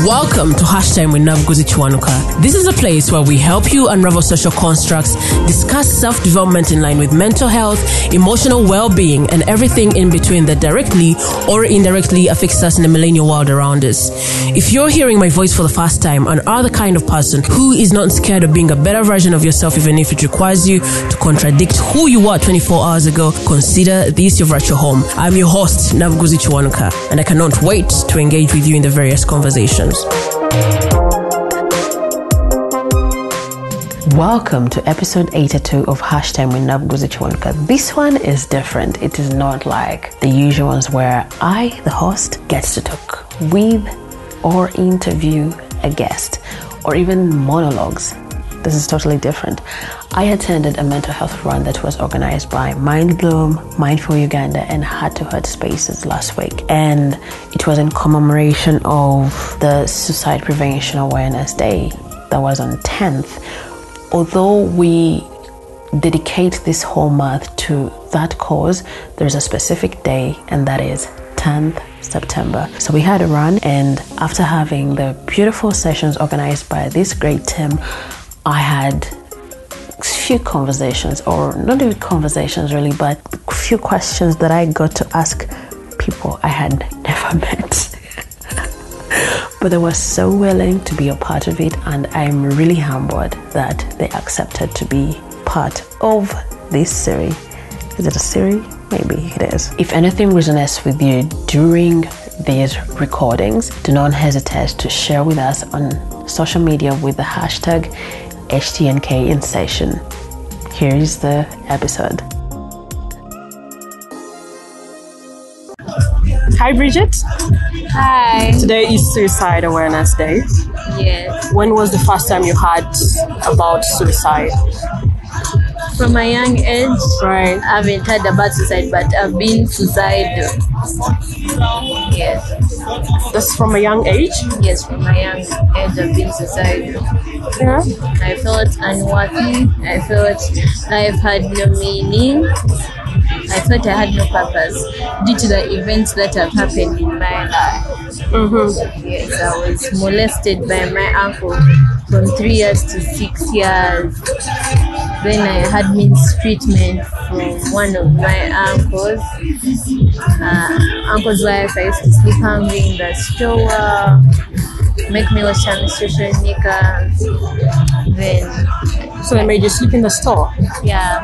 Welcome to Hashtag with Nabuguzi Kiwanuka. This is a place where we help you unravel social constructs, discuss self-development in line with mental health, emotional well-being, and everything in between that directly or indirectly affects us in the millennial world around us. If you're hearing my voice for the first time and are the kind of person who is not scared of being a better version of yourself even if it requires you to contradict who you were 24 hours ago, consider this your virtual home. I'm your host, Nabuguzi Kiwanuka, and I cannot wait to engage with you in the various conversations. Welcome to episode 82 of Hashtag with Nabuguzi Kiwanuka. This one is different. It is not like the usual ones where I, the host, gets to talk with or interview a guest or even monologues. This is totally different. I attended a mental health run that was organized by Mind Bloom, Mindful Uganda, and Heart to Heart Spaces last week. And it was in commemoration of the Suicide Prevention Awareness Day that was on 10th. Although we dedicate this whole month to that cause, there's a specific day, and that is 10th September. So we had a run, and after having the beautiful sessions organized by this great team, I had few conversations, or not even conversations really, but few questions that I got to ask people I had never met. But they were so willing to be a part of it, and I'm really humbled that they accepted to be part of this series. Is it a series? Maybe it is. If anything resonates with you during these recordings, do not hesitate to share with us on social media with the hashtag HTNK in session. Here is the episode. Hi Bridget. Hi. Today is Suicide Awareness Day. Yes. When was the first time you heard about suicide? From a young age, Right. I haven't heard about suicide, but I've been suicidal. Yes. That's from a young age? Yes, from a young age, I've been suicidal. Yeah. I felt unworthy. I felt life had no meaning. I thought I had no purpose due to the events that have happened in my life. Mm-hmm. Yes, I was molested by my uncle from 3 years to 6 years. Then I had mistreatment from one of my uncles. Uncle's wife, I used to sleep hungry in the store, make me wash menstruation knickers. Then So they made you sleep in the store? yeah.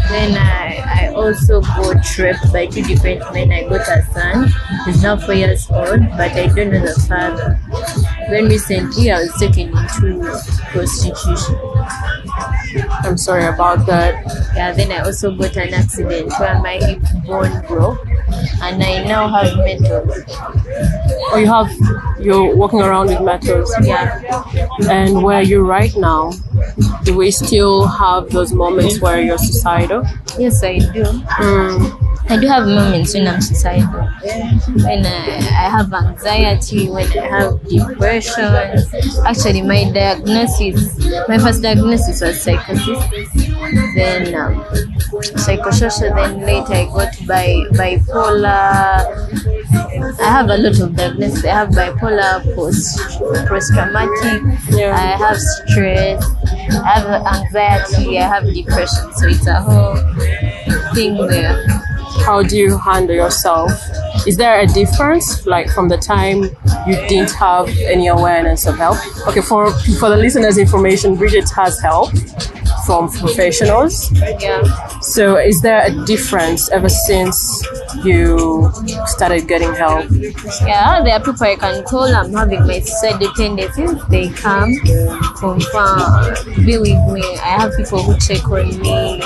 Then I also got raped by two different men. I got a son. He's now 4 years old, but I don't know the father. Then recently I was taken into prostitution. I'm sorry about that. Yeah, then I also got an accident where my hip bone broke, and I now have metals. Oh, you're walking around with metals. Yeah. And where you're right now, do we still have those moments where you're suicidal? Yes, I do. I do have moments when I'm suicidal. When I have anxiety, when I have depression. Actually, my first diagnosis was psychosis. Then psychosocial. Then later I got bipolar. I have a lot of diagnoses. I have bipolar, post-traumatic. Yeah. I have stress. I have anxiety. I have depression. So it's a whole thing there. How do you handle yourself? Is there a difference, like from the time you didn't have any awareness of help? Okay, for the listeners' information, Bridget has help from professionals. Yeah. So is there a difference ever since you started getting help? Yeah, there are people I can call. I'm having my suicidal tendencies. They come, confirm, be with me. I have people who check on me.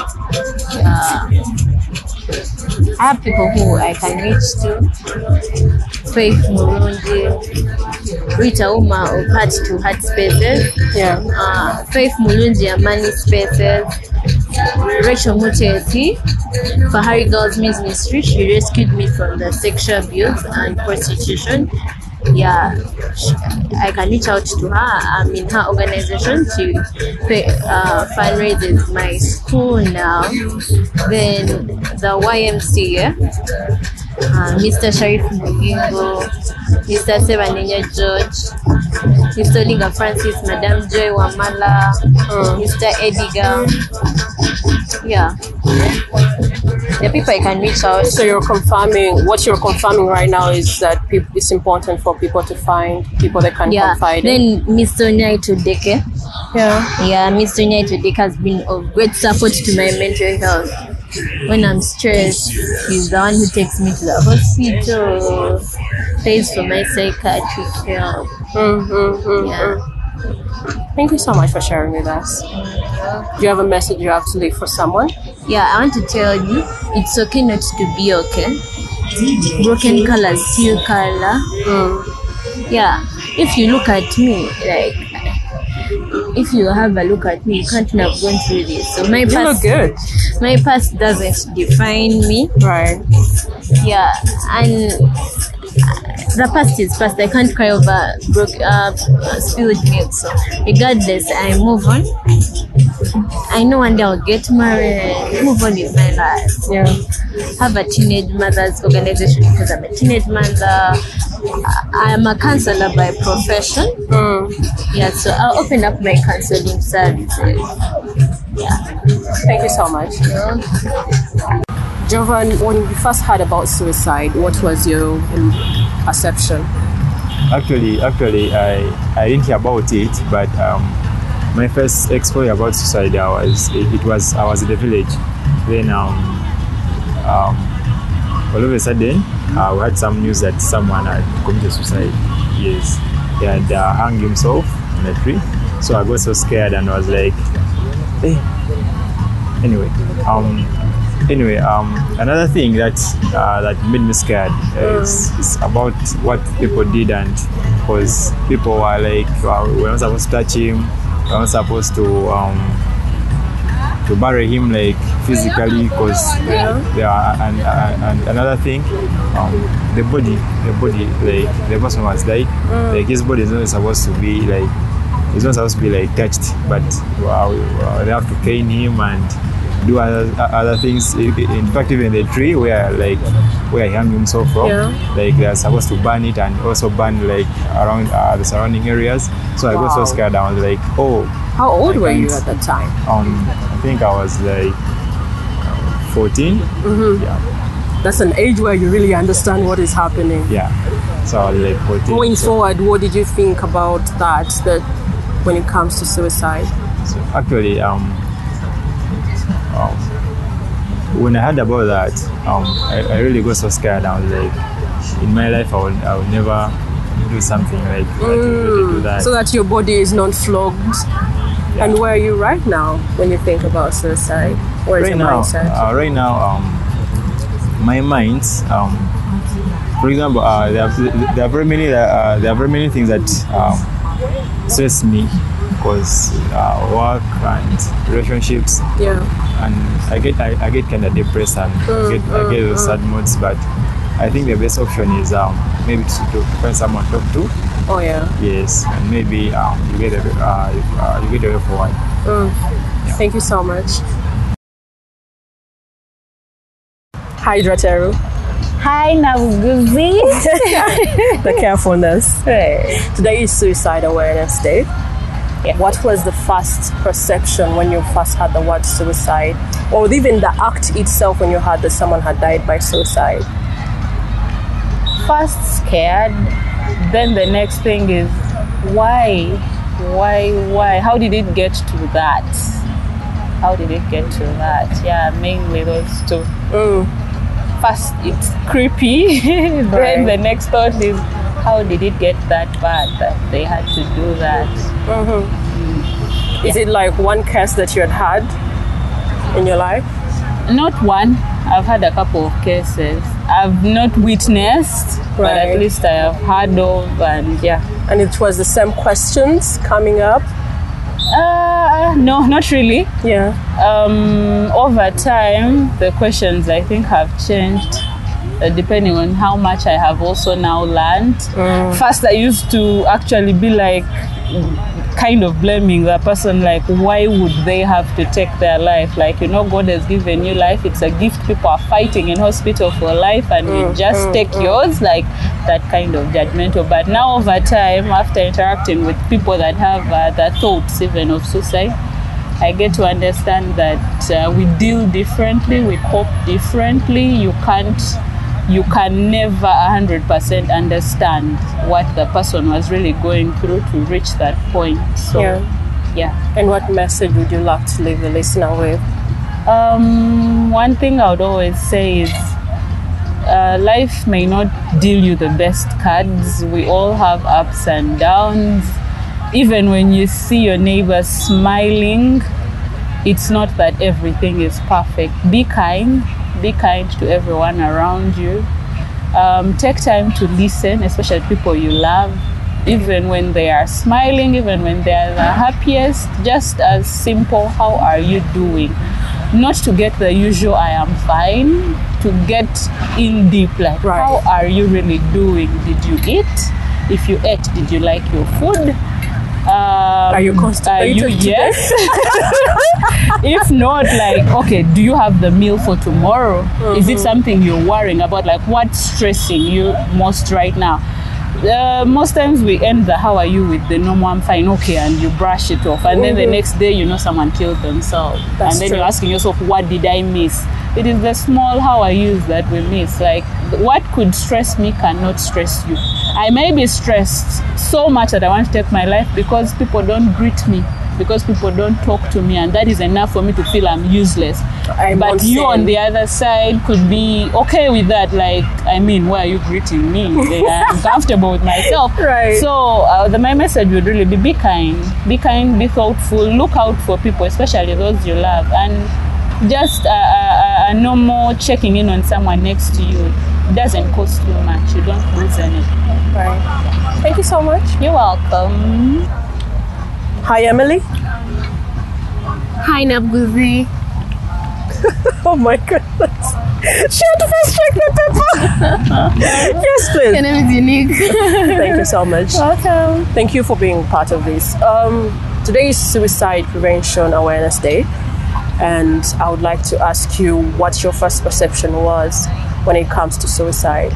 I have people who I can reach to. Faith Murundi, Rita Uma of Heart to Heart Spaces. Yeah. Faith Mulunji Amani Spaces. Rachel Muteti, Fahari Girls Ministry. She rescued me from the sexual abuse and prostitution. Yeah, I can reach out to her. I'm in her organization to fundraise my school now. Then the YMCA. Mr. Sharif Mugingo, Mr. Sebanenya George, Mr. Linga Francis, Madame Joy Wamala, Mr. Edgar. Yeah. The people I can reach out. So what you're confirming right now is that it's important for people to find people they can confide in. Then Mr. Nyai Tudeke. Yeah, Mr. Nyai Tudeke has been of great support to my mental health. When I'm stressed, he's the one who takes me to the hospital, pays for my psychiatric help. Yeah. Thank you so much for sharing with us. Do you have a message you have to leave for someone? Yeah, I want to tell you, it's okay not to be okay. Broken color, still color. Yeah, if you look at me, like, if you have a look at me, you can't have gone through this. So you look good. My past doesn't define me. Right. Yeah, and the past is past. I can't cry over spilled milk. So regardless, I move on. I know one day I'll get married, move on with my life. Yeah. Have a teenage mother's organization because I'm a teenage mother. I am a counselor by profession. Yeah, so I'll open up my counseling services. Yeah. Thank you so much. Jovan, when you first heard about suicide, what was your perception? Actually, I didn't hear about it, but my first exposure about suicide, I was in the village. Then all of a sudden, we had some news that someone had committed suicide. Yes, he had hung himself on a tree. So I got so scared and I was like, hey. Anyway, another thing that made me scared is about what people did, and because people were like, we're not supposed to touch him, we're not supposed to bury him like physically, because and another thing, the body like the person was died, like his body is not supposed to be like, it's not supposed to be like touched, but they have to cane him and do other things. In fact, even the tree where he hung himself from, like they're supposed to burn it and also burn like around the surrounding areas. So I got so scared. I was like, oh. How old were you at that time? I think I was like 14. Yeah. That's an age where you really understand what is happening. Yeah. So I was like 14. Going forward, what did you think about that when it comes to suicide? So actually, when I heard about that, I really got so scared. I was like, in my life, I would never do something like to do that. So that your body is not flogged. Yeah. And where are you right now when you think about suicide? Where is your mindset? Right now, my mind, for example, there are very many things that stress me, because work and relationships. Yeah. And I get kind of depressed and I get those sad moods. But I think the best option is maybe to find someone to talk to. Oh yeah. Yes, and maybe you get away for one. Yeah. Thank you so much. Hi, Drateru. Hi, Nabuguzi. The carefulness. Hey. Today is Suicide Awareness Day. Yeah. What was the first perception when you first heard the word suicide, or even the act itself when you heard that someone had died by suicide? First scared, then the next thing is why? How did it get to that? Yeah, mainly those two. First it's creepy, then the next thought is, how did it get that bad that they had to do that? Is it like one case that you had in your life? Not one. I've had a couple of cases. I've not witnessed, but at least I have heard of, and yeah. And it was the same questions coming up? No, not really. Yeah. Over time, the questions I think have changed. depending on how much I have also now learned. First, I used to actually be like, kind of blaming the person, like, why would they have to take their life? Like, you know, God has given you life. It's a gift. People are fighting in hospital for life, and you just take yours, like that kind of judgmental. But now over time, after interacting with people that have the thoughts even of suicide, I get to understand that we deal differently, we cope differently. You can never 100% understand what the person was really going through to reach that point. So, yeah. And what message would you like to leave the listener with? One thing I would always say is life may not deal you the best cards. We all have ups and downs. Even when you see your neighbor smiling, it's not that everything is perfect. Be kind to everyone around you. Take time to listen, especially people you love, even when they are smiling, even when they are the happiest. Just as simple, how are you doing? Not to get the usual I am fine, to get in deep, like how are you really doing? Did you eat? If you ate, did you like your food? Are you constipated? Yes. If not, like, okay, do you have the meal for tomorrow? Is it something you're worrying about? Like, what's stressing you most right now? Most times we end the how are you with the normal I'm fine, okay, and you brush it off, and then the next day, you know, someone killed themselves. That's and then true. you're asking yourself, what did I miss? It is the small how are yous that we miss. Like, what could stress me cannot stress you. I may be stressed so much that I want to take my life because people don't greet me, because people don't talk to me, and that is enough for me to feel I'm useless. But you on the other side could be okay with that. Like, I mean, why are you greeting me? I'm comfortable with myself. Right. So my message would really be kind, be thoughtful, look out for people, especially those you love, and just a normal checking in on someone next to you doesn't cost you much. You don't lose anything. Right. Thank you so much. You're welcome. Hi, Emily. Hi, Nabuguzi. Oh my goodness. She had to first check the paper. Yes, please. Your name is unique. Thank you so much. Welcome. Thank you for being part of this. Today is Suicide Prevention Awareness Day, and I would like to ask you what your first perception was when it comes to suicide.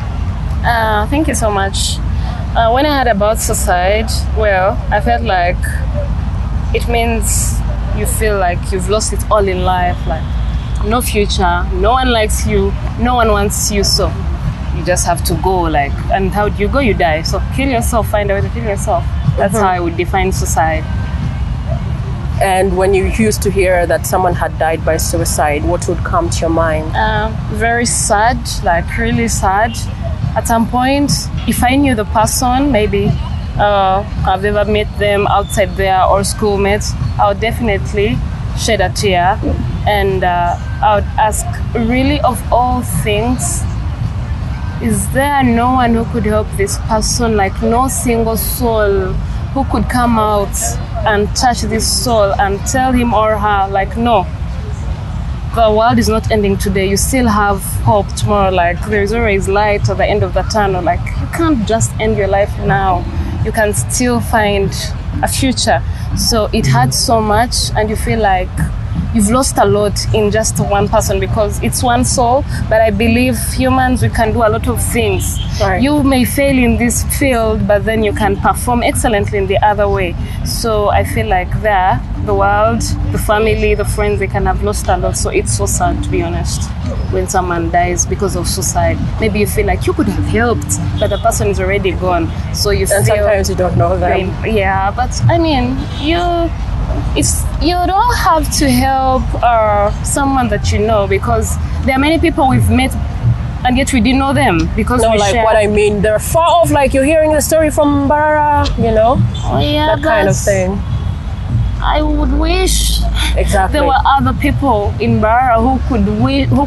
Thank you so much. When I heard about suicide, well, I felt like it means you feel like you've lost it all in life, like no future, no one likes you, no one wants you, so you just have to go, like, and how do you go? You die. So kill yourself, find a way to kill yourself. That's how I would define suicide. And when you used to hear that someone had died by suicide, what would come to your mind? Very sad, like really sad. At some point, if I knew the person, maybe I've ever met them outside there or schoolmates, I would definitely shed a tear, and I would ask, really, of all things, is there no one who could help this person? Like, no single soul who could come out and touch this soul and tell him or her, like, no, the world is not ending today. You still have hope tomorrow. Like, there is always light at the end of the tunnel. Like, you can't just end your life now. You can still find a future. So it hurts so much, and you feel like you've lost a lot in just one person, because it's one soul. But I believe humans, we can do a lot of things. Right. You may fail in this field, but then you can perform excellently in the other way. So I feel like there, the world, the family, the friends, they can have lost a lot. So it's so sad, to be honest, when someone dies because of suicide. Maybe you feel like you could have helped, but the person is already gone. So you feel, sometimes you don't know them. Yeah, but I mean, you don't have to help someone that you know, because there are many people we've met and yet we didn't know them, because No, we like share. what I mean, they're far off, like you're hearing the story from Barara, you know? Oh, yeah, that kind of thing. I would wish Exactly. there were other people in Barara who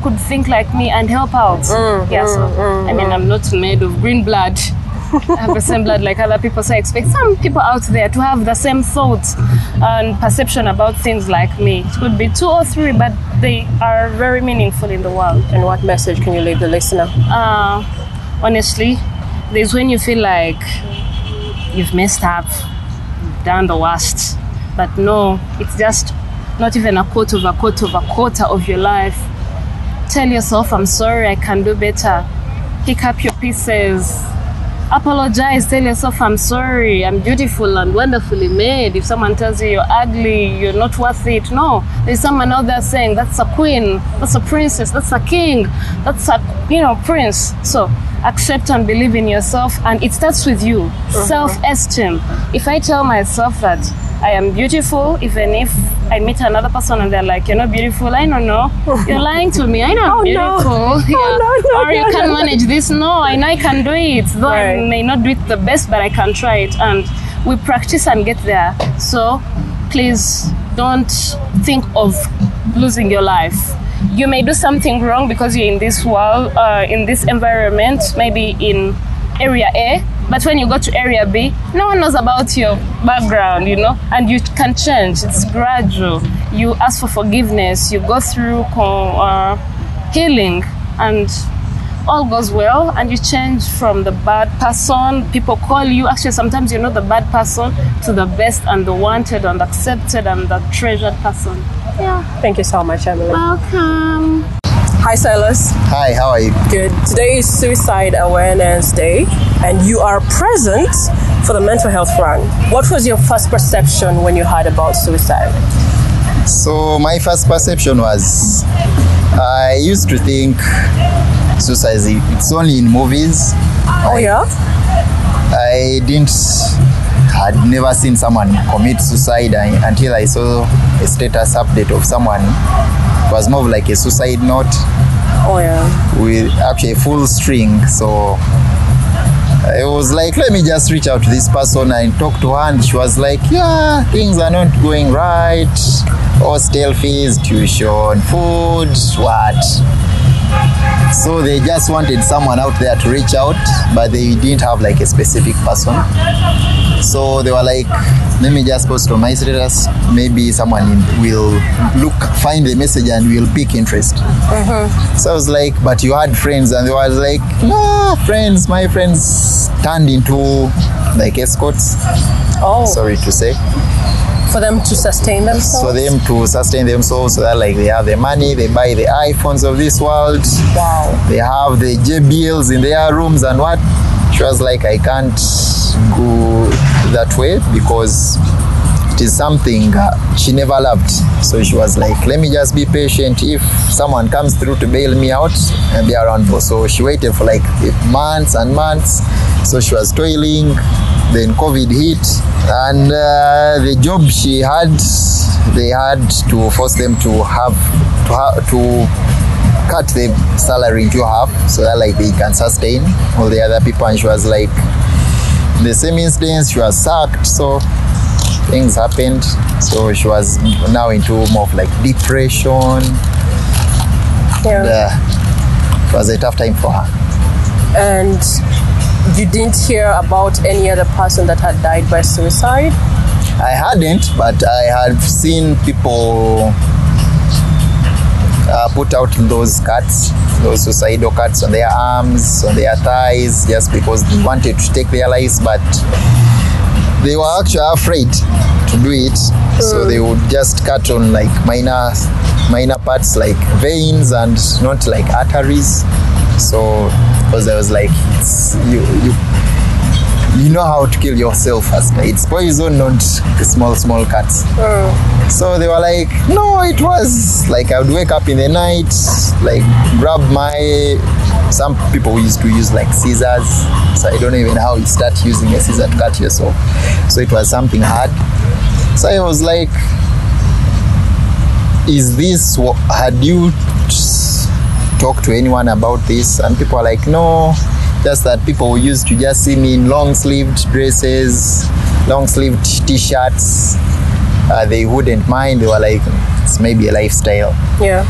could think like me and help out. I mean, I'm not made of green blood, have the same blood like other people. So I expect some people out there to have the same thoughts and perception about things like me. It could be 2 or 3, but they are very meaningful in the world. And what message can you leave the listener? Honestly, there's when you feel like you've messed up, you've done the worst. But no, it's just not even a quarter of your life. Tell yourself, I'm sorry, I can do better. Pick up your pieces. Apologize, tell yourself, I'm sorry, I'm beautiful and wonderfully made. If someone tells you you're ugly, you're not worth it, no. There's someone out there saying, that's a queen, that's a princess, that's a king, that's a, prince. So accept and believe in yourself, and it starts with you. Self-esteem. If I tell myself that I am beautiful, even if I meet another person and they're like, you're not beautiful, I don't know. You're lying to me. I know I'm beautiful. Yeah. Or you can manage this. No, I know I can do it. Though I may not do it the best, but I can try it. And we practice and get there. So please don't think of losing your life. You may do something wrong because you're in this world, in this environment, maybe in area A, but when you go to area B, no one knows about your background, and you can change. It's gradual. You ask for forgiveness, you go through healing, and all goes well, and you change from the bad person. People call you, actually sometimes you're not the bad person, to the best and the wanted and accepted and the treasured person. Yeah. Thank you so much, Emily. Welcome. Hi, Silas. Hi, how are you? Good. Today is Suicide Awareness Day, and you are present for the mental health run. What was your first perception when you heard about suicide? So my first perception was, I used to think suicide, it's only in movies. Oh, yeah? Had never seen someone commit suicide until I saw a status update of someone. It was more of like a suicide note. Oh, yeah. With actually a full string. So I was like, let me just reach out to this person and talk to her, and she was like, yeah, things are not going right. Hostel fees, tuition, food, what? So they just wanted someone out there to reach out, but they didn't have like a specific person. So they were like, let me just post on my status. Maybe someone will find the message and will pick interest. So I was like, but you had friends, and they were like, no, friends, my friends turned into like escorts. Oh. Sorry to say. For them to sustain themselves? For them to sustain themselves, so that like they have the money, they buy the iPhones of this world. Wow. They have the JBLs in their rooms and what. She was like, I can't go that way because it is something she never loved. So she was like, let me just be patient. If someone comes through to bail me out, and be around for. So she waited for like months and months. So she was toiling. Then COVID hit, and the job she had, they had to force them to cut the salary into half so that like they can sustain all the other people. And she was like, in the same instance, she was sacked. So things happened. So she was now into more of like depression. Yeah. It was a tough time for her. And you didn't hear about any other person that had died by suicide? I hadn't, but I had seen people put out those cuts, those suicidal cuts on their arms, on their thighs, just because they wanted to take their lives, but they were actually afraid to do it. So they would just cut on like minor parts like veins and not like arteries. So because I was like, you know how to kill yourself first. It's poison, not small cuts. So they were like, no, it was like I would wake up in the night, like grab some people used to use like scissors. So I don't even know how you start using a scissor to cut yourself. So it was something hard. So I was like, is this what, had you talked to anyone about this? And people are like, no, just that people used to just see me in long-sleeved dresses, long-sleeved t-shirts. They wouldn't mind. They were like, it's maybe a lifestyle. Yeah.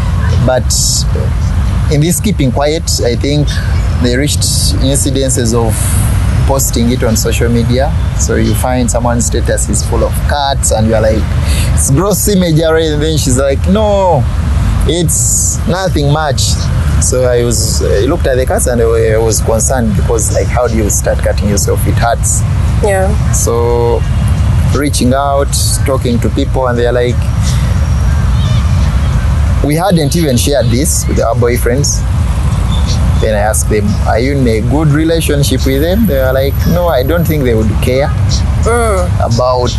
But in this keeping quiet, I think they reached incidences of posting it on social media. So you find someone's status is full of cats and you're like, it's gross imagery, and then she's like, no, it's nothing much. So I looked at the cats and I was concerned because like, how do you start cutting yourself? It hurts. Yeah. So reaching out, talking to people, and they're like, we hadn't even shared this with our boyfriends. Then I asked them, are you in a good relationship with them? They were like, no, I don't think they would care about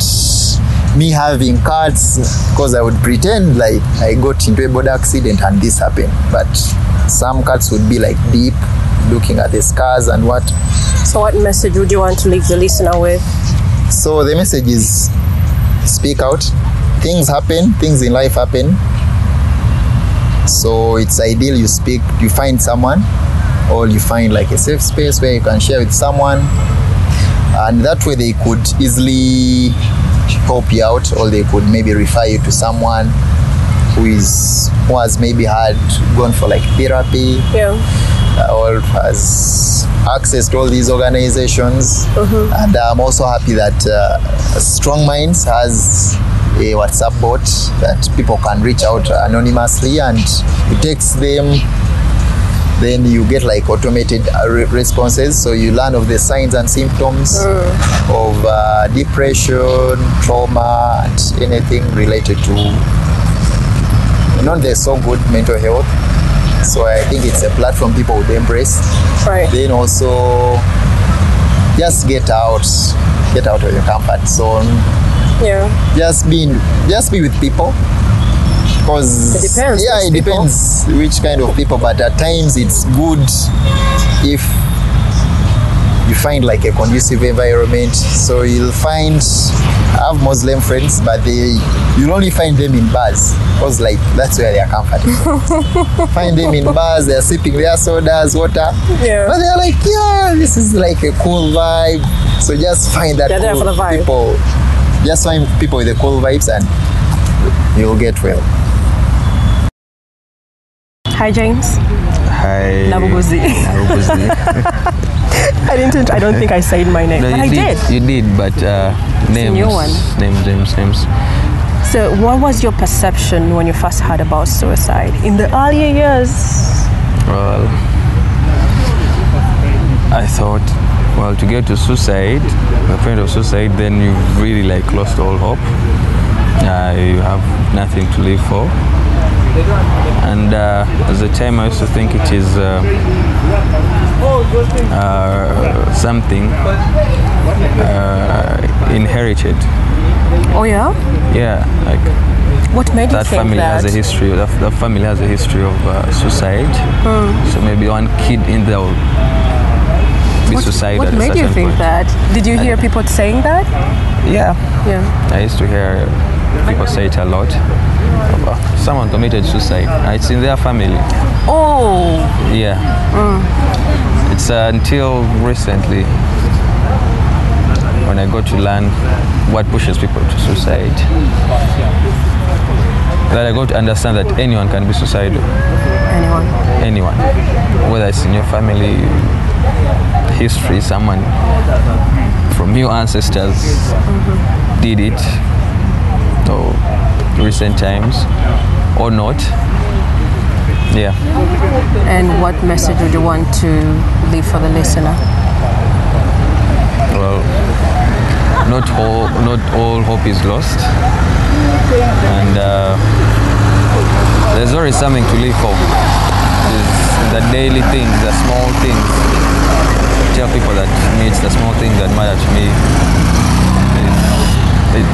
me having cats, because I would pretend like I got into a boat accident and this happened. But some cats would be like deep, looking at the scars and what. So what message would you want to leave the listener with? So the message is, speak out. Things happen, things in life happen. So it's ideal you speak, you find someone, or you find like a safe space where you can share with someone, and that way they could easily help you out, or they could maybe refer you to someone who has maybe gone for like therapy, or has access to all these organizations. And I'm also happy that Strong Minds has a WhatsApp bot that people can reach out anonymously, and you text them, then you get like automated responses, so you learn of the signs and symptoms of depression, trauma, and anything related to not the so good mental health. So I think it's a platform people would embrace. Right. Then also just get out of your comfort zone. Yeah. Just be with people, because it depends. Yeah, it depends which kind of people, but at times it's good if you find like a conducive environment. So you'll find, I have Muslim friends, but you'll only find them in bars, because like that's where they are comfortable. Find them in bars, they're sipping their sodas, water, but they're like, yeah, this is like a cool vibe. So just find that there for the vibe. people. Just find people with the cool vibes and you'll get well. Hi, James. Hi. Nabuguzi. I don't think I said my name, No, but I did. You did, but names. a new one. Names. So what was your perception when you first heard about suicide in the earlier years? Well, I thought, well, to get to suicide, the point of suicide, then you've really like lost all hope. You have nothing to live for. And at the time I used to think it is something inherited. Oh yeah? Yeah, like what made you that think family that? has a history. That family has a history of suicide. So maybe one kid in there will be suicidal. What made you think that? Did you hear people saying that? Yeah. Yeah. I used to hear people say it a lot. Someone committed suicide. It's in their family. Oh. Yeah. It's until recently when I got to learn what pushes people to suicide that I got to understand that anyone can be suicidal. Anyone. Whether it's in your family history, someone from your ancestors did it, or recent times, or not. Yeah. And what message would you want to leave for the listener? Well, not all hope is lost, and there's always something to live for. There's the daily things, the small things. I tell people that it's the small things that matter to me.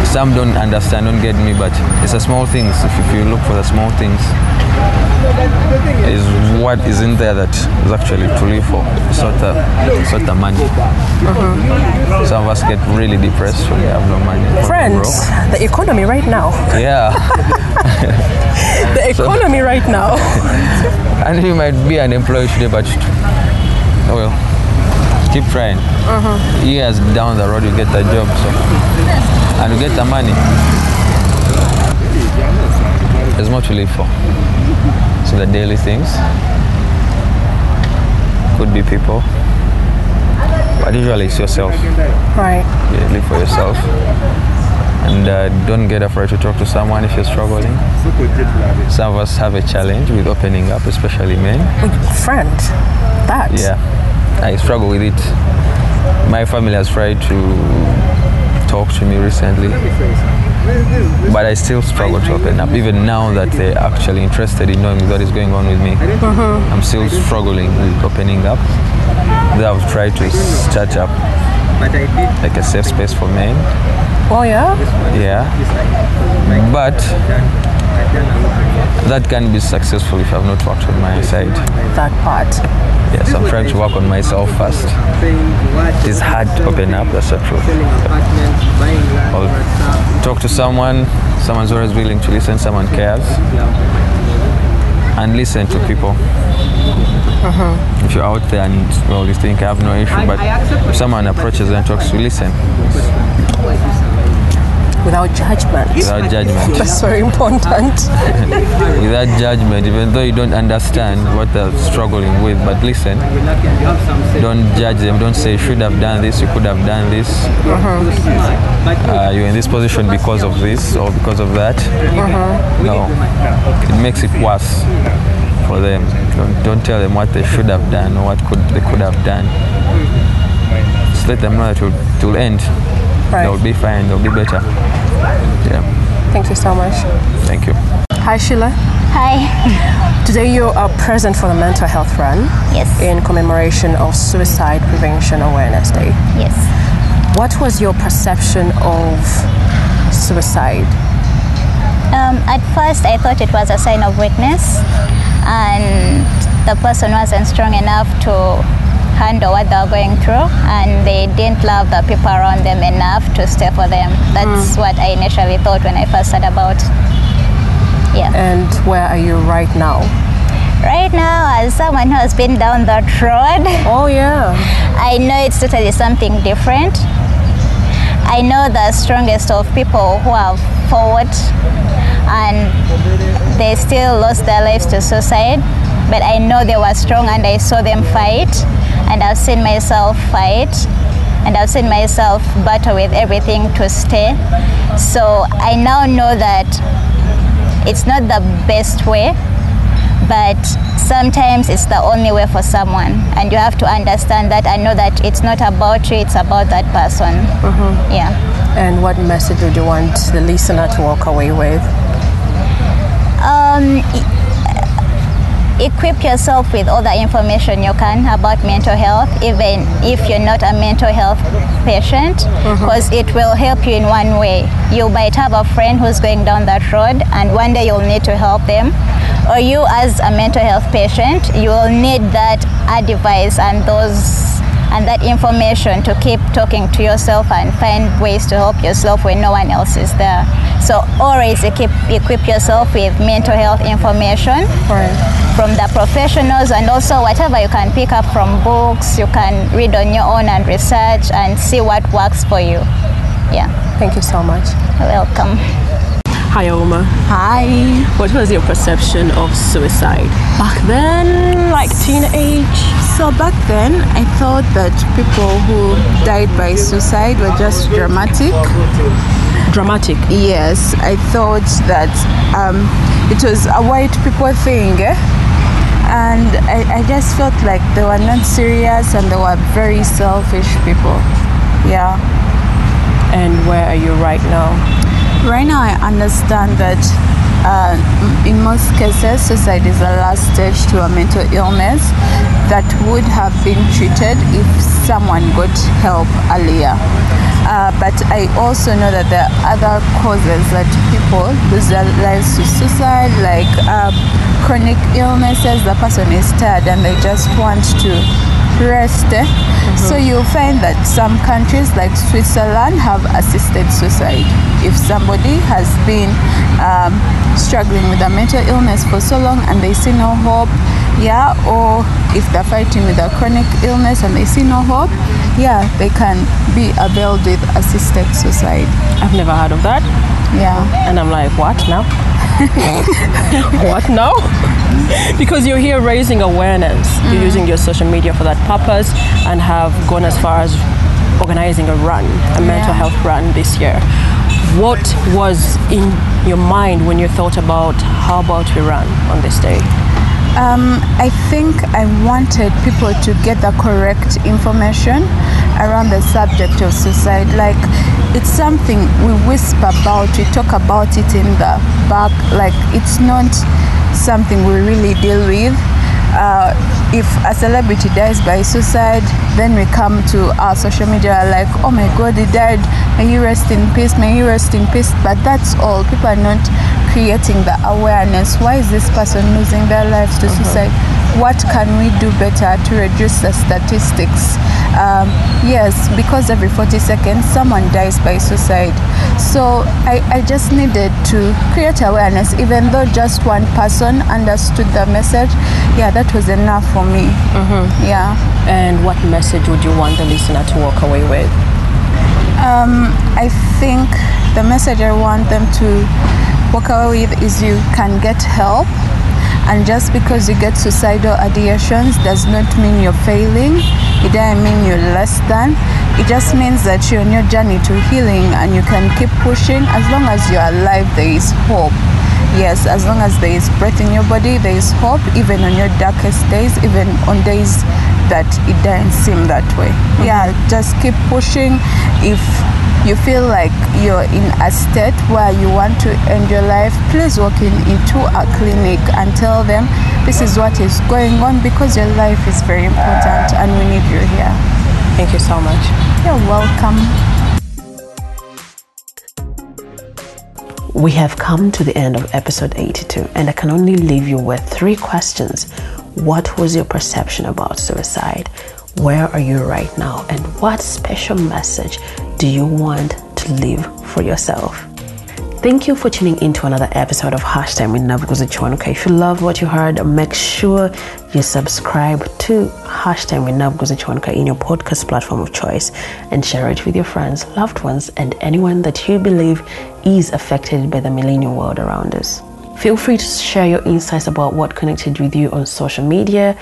Some don't understand, don't get me, but it's the small things. If you look for the small things, is what is in there that is actually to live for. It's not the money. Some of us get really depressed when we have no money. Friends, the economy right now. Yeah. The economy right now. And you might be unemployed today, but well, keep trying. Years down the road, you get a job, and you get the money. There's more to live for. So the daily things could be people, But usually it's yourself. Right. Yeah, live for yourself. And don't get afraid to talk to someone if you're struggling. Some of us have a challenge with opening up, especially men. Friend, that. Yeah, I struggle with it. My family has tried to talk to me recently, but I still struggle to open up. Even now that they're actually interested in knowing what is going on with me, I'm still struggling with opening up. I've tried to start up like a safe space for men. Oh yeah? Yeah. But that can be successful if I've not worked on my side. That part. Yes, I'm trying to work on myself first. It's hard to open up, that's the truth. I'll talk to someone's always willing to listen, someone cares. And listen to people. If you're out there and you think I have no issue, but if someone approaches and talks to you, listen. Without judgment. Without judgment. That's very important. Without judgment, even though you don't understand what they're struggling with, but listen. Don't judge them. Don't say you should have done this, you could have done this. You're in this position because of this or because of that. No. It makes it worse for them. Don't tell them what they should have done or what they could have done. Just let them know that it will end. Right. They'll be fine, they'll be better. Yeah. Thank you so much. Thank you. Hi Sheila. Hi. Today you are present for the mental health run. Yes. In commemoration of Suicide Prevention Awareness Day. Yes. What was your perception of suicide? At first I thought it was a sign of weakness and the person wasn't strong enough to handle what they were going through and they didn't love the people around them enough to stay for them. That's what I initially thought when I first heard about. Yeah. And where are you right now? Right now, as someone who has been down that road, oh yeah, I know it's totally something different. I know the strongest of people who have fought and they still lost their lives to suicide, but I know they were strong and I saw them fight. And I've seen myself fight and I've seen myself battle with everything to stay. So I now know that it's not the best way, but sometimes it's the only way for someone. And you have to understand that and know that it's not about you, it's about that person. Yeah. And what message would you want the listener to walk away with? Equip yourself with all the information you can about mental health, even if you're not a mental health patient, because it will help you in one way. You might have a friend who's going down that road and one day you'll need to help them, or you as a mental health patient, you will need that advice and that information to keep talking to yourself and find ways to help yourself when no one else is there. So always equip yourself with mental health information from the professionals, and also whatever you can pick up from books, you can read on your own and research and see what works for you. Yeah. Thank you so much. You're welcome. Hi Oma. Hi. What was your perception of suicide? Back then, like teenage? So back then, I thought that people who died by suicide were just dramatic. Dramatic? Yes, I thought that it was a white people thing. And I just felt like they were not serious and they were very selfish people. Yeah. And where are you right now? Right now, I understand that in most cases, suicide is the last stage to a mental illness that would have been treated if someone got help earlier. But I also know that there are other causes that people lose their lives to suicide, like chronic illnesses. The person is tired and they just want to rest. So you'll find that some countries like Switzerland have assisted suicide. If somebody has been struggling with a mental illness for so long and they see no hope, yeah, or if they're fighting with a chronic illness and they see no hope, yeah, they can be availed with assisted suicide. I've never heard of that. Yeah. And I'm like, what now? What now? Because you're here raising awareness. You're using your social media for that purpose and have gone as far as organizing a mental health run this year. What was in your mind when you thought about how about we run on this day? I think I wanted people to get the correct information around the subject of suicide. Like, it's something we whisper about, we talk about it in the back, like it's not something we really deal with. If a celebrity dies by suicide, then we come to our social media like, oh my God, he died, may he rest in peace, may he rest in peace. But that's all. People are not creating the awareness. Why is this person losing their lives to suicide? What can we do better to reduce the statistics? Yes, because every 40 seconds someone dies by suicide. So I just needed to create awareness. Even though just one person understood the message, yeah, that was enough for me. Yeah. And what message would you want the listener to walk away with? I think the message I want them to walk away with is you can get help. And just because you get suicidal ideations does not mean you're failing. It doesn't mean you're less than. It just means that you're on your journey to healing and you can keep pushing. As long as you're alive, there is hope. Yes, as long as there is breath in your body, there is hope, even on your darkest days, even on days that it doesn't seem that way. Yeah, just keep pushing. If you feel like you're in a state where you want to end your life, please walk into a clinic and tell them this is what is going on, because your life is very important and we need you here. Thank you so much. You're welcome. We have come to the end of episode 82, and I can only leave you with 3 questions. What was your perception about suicide? Where are you right now? And what special message do you want to leave for yourself? Thank you for tuning in to another episode of Hashtag with Nabuguzi Kiwanuka. If you loved what you heard, make sure you subscribe to Hashtag with Nabuguzi Kiwanuka in your podcast platform of choice and share it with your friends, loved ones, and anyone that you believe is affected by the millennial world around us. Feel free to share your insights about what connected with you on social media.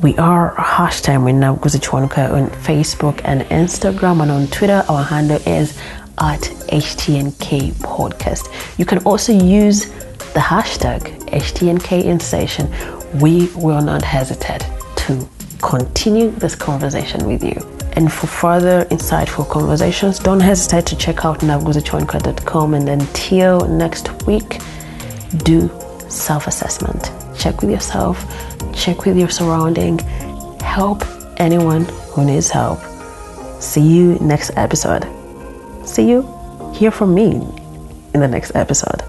We are Hashtag with Nabuguzi Kiwanuka on Facebook and Instagram, and on Twitter our handle is at HTNK Podcast. You can also use the hashtag HTNK in session. We will not hesitate to continue this conversation with you. And for further insightful conversations, don't hesitate to check out nabuguzikiwanuka.com. And until next week, do self-assessment. Check with yourself, check with your surrounding, help anyone who needs help. See you next episode. See you, hear from me in the next episode.